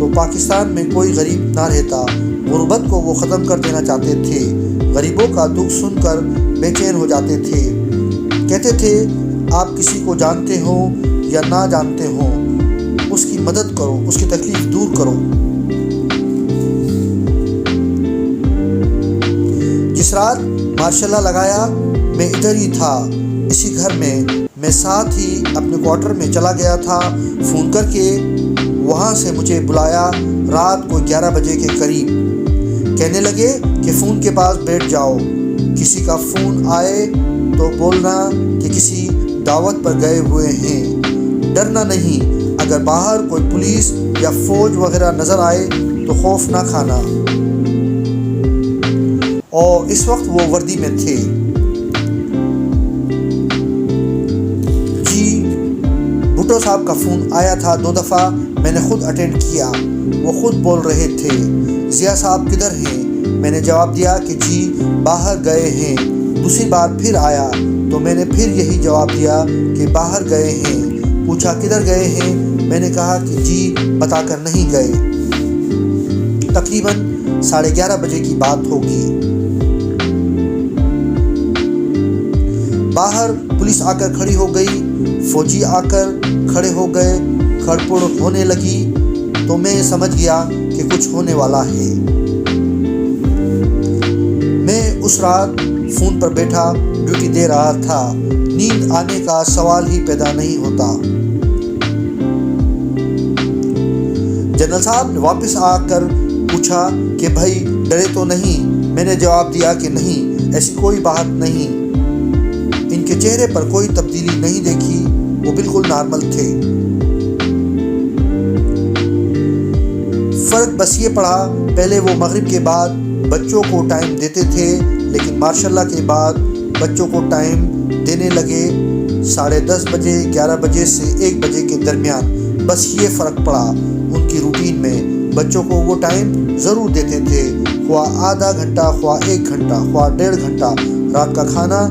تو پاکستان میں کوئی غریب نہ رہتا۔ غربت کو وہ ختم کر دینا چاہتے تھے۔ غریبوں کا دکھ سن کر بے چین ہو جاتے تھے۔ کہتے تھے آپ کسی کو جانتے ہوں یا نہ جانتے ہوں، اس کی مدد کرو، اس کی تکلیف دور کرو۔ جس رات مارشل لا لگایا میں ادھر ہی تھا، اسی گھر میں ساتھ ہی اپنے کوارٹر میں چلا گیا تھا۔ فون کر کے وہاں سے مجھے بلایا رات کو 11 بجے کے قریب۔ کہنے لگے کہ فون کے پاس بیٹھ جاؤ، کسی کا فون آئے تو بولنا کہ کسی دعوت پر گئے ہوئے ہیں۔ ڈرنا نہیں، اگر باہر کوئی پولیس یا فوج وغیرہ نظر آئے تو خوف نہ کھانا۔ اور اس وقت وہ وردی میں تھے۔ جی بھٹو صاحب کا فون آیا تھا 2 دفعہ، میں نے خود اٹینڈ کیا۔ وہ خود بول رہے تھے ضیاء صاحب کدھر ہیں؟ میں نے جواب دیا کہ جی باہر گئے ہیں۔ دوسری بار پھر آیا تو میں نے پھر یہی جواب دیا کہ باہر گئے ہیں۔ پوچھا کدھر گئے ہیں؟ میں نے کہا کہ جی بتا کر نہیں گئے۔ تقریباً 11:30 بجے کی بات ہوگی۔ باہر پولیس آ کر کھڑی ہو گئی، فوجی آ کر کھڑے ہو گئے، کھڑپڑ ہونے لگی تو میں سمجھ گیا کہ کچھ ہونے والا ہے۔ میں اس رات فون پر بیٹھا ڈیوٹی دے رہا تھا، نیند آنے کا سوال ہی پیدا نہیں ہوتا۔ جنرل صاحب نے واپس آ کر پوچھا کہ بھائی ڈرے تو نہیں؟ میں نے جواب دیا کہ نہیں، ایسی کوئی بات نہیں۔ ان کے چہرے پر کوئی تبدیلی نہیں دیکھی، وہ بالکل نارمل تھے۔ فرق بس یہ پڑا، پہلے وہ مغرب کے بعد بچوں کو ٹائم دیتے تھے، لیکن ماشاء اللہ کے بعد بچوں کو ٹائم دینے لگے 10:30 بجے، 11 بجے سے 1 بجے کے درمیان۔ بس یہ فرق پڑا ان کی روٹین میں۔ بچوں کو وہ ٹائم ضرور دیتے تھے، خواہ آدھا گھنٹہ، خواہ 1 گھنٹہ، خواہ 1.5 گھنٹہ۔ رات کا کھانا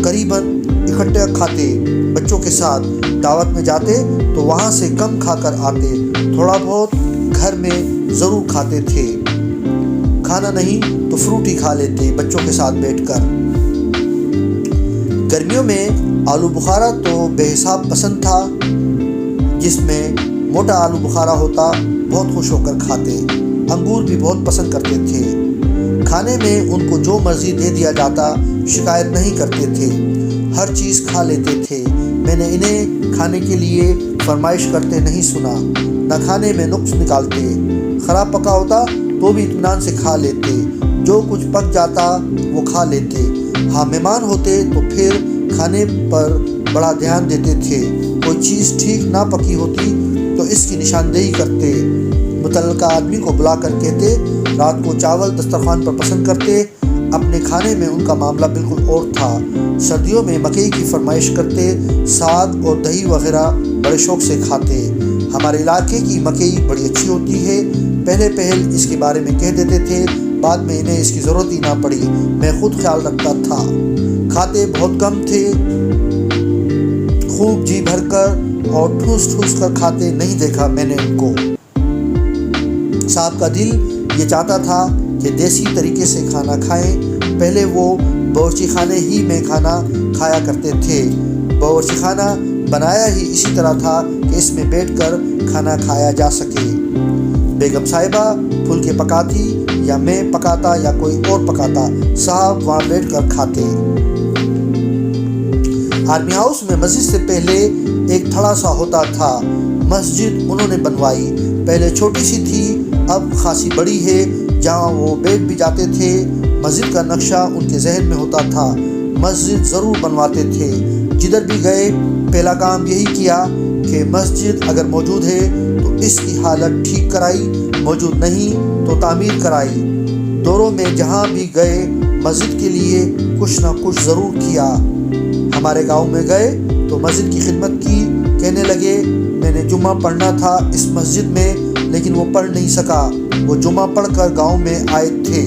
قریباً اکٹھے کھاتے، بچوں کے ساتھ دعوت میں جاتے تو وہاں سے کم کھا کر آتے، تھوڑا بہت گھر میں ضرور کھاتے تھے۔ کھانا نہیں تو فروٹ ہی کھا لیتے بچوں کے ساتھ بیٹھ کر۔ گرمیوں میں آلو بخارا تو بے حساب پسند تھا، جس میں موٹا آلو بخارا ہوتا بہت خوش ہو کر کھاتے۔ انگور بھی بہت پسند کرتے تھے۔ کھانے میں ان کو جو مرضی دے دیا جاتا شکایت نہیں کرتے تھے، ہر چیز کھا لیتے تھے۔ میں نے انہیں کھانے کے لیے فرمائش کرتے نہیں سنا، نہ کھانے میں نقص نکالتے۔ خراب پکا ہوتا تو بھی اطمینان سے کھا لیتے، جو کچھ پک جاتا وہ کھا لیتے۔ ہاں مہمان ہوتے تو پھر کھانے پر بڑا دھیان دیتے تھے، کوئی چیز ٹھیک نہ پکی ہوتی تو اس کی نشاندہی کرتے، متعلقہ آدمی کو بلا کر کہتے رات کو چاول دسترخوان پر پسند کرتے۔ اپنے کھانے میں ان کا معاملہ بالکل اور تھا۔ سردیوں میں مکئی کی فرمائش کرتے، ساگ اور دہی وغیرہ بڑے شوق سے کھاتے۔ ہمارے علاقے کی مکئی بڑی اچھی ہوتی ہے، پہلے پہل اس کے بارے میں کہہ دیتے تھے، بعد میں انہیں اس کی ضرورت ہی نہ پڑی، میں خود خیال رکھتا تھا۔ کھاتے بہت کم تھے، خوب جی بھر کر اور ٹھوس ٹھوس کر کھاتے نہیں دیکھا میں نے ان کو۔ صاحب کا دل یہ چاہتا تھا کہ دیسی طریقے سے کھانا کھائیں۔ پہلے وہ باورچی خانے ہی میں کھانا کھایا کرتے تھے۔ باورچی خانہ بنایا ہی اسی طرح تھا کہ اس میں بیٹھ کر کھانا کھایا جا سکے۔ بیگم صاحبہ پھلکے پکاتی یا میں پکاتا یا کوئی اور پکاتا، صاحب وہاں بیٹھ کر کھاتے۔ آرمی ہاؤس میں مسجد سے پہلے ایک تھڑا سا ہوتا تھا، مسجد انہوں نے بنوائی، پہلے چھوٹی سی تھی، اب خاصی بڑی ہے، جہاں وہ بیٹھ بھی جاتے تھے۔ مسجد کا نقشہ ان کے ذہن میں ہوتا تھا، مسجد ضرور بنواتے تھے۔ جدھر بھی گئے پہلا کام یہی کیا کہ مسجد اگر موجود ہے تو اس کی حالت ٹھیک کرائی، موجود نہیں تو تعمیر کرائی۔ دوروں میں جہاں بھی گئے مسجد کے لیے کچھ نہ کچھ ضرور کیا۔ ہمارے گاؤں میں گئے تو مسجد کی خدمت کی، کہنے لگے میں نے جمعہ پڑھنا تھا اس مسجد میں لیکن وہ پڑھ نہیں سکا، وہ جمعہ پڑھ کر گاؤں میں آئے تھے۔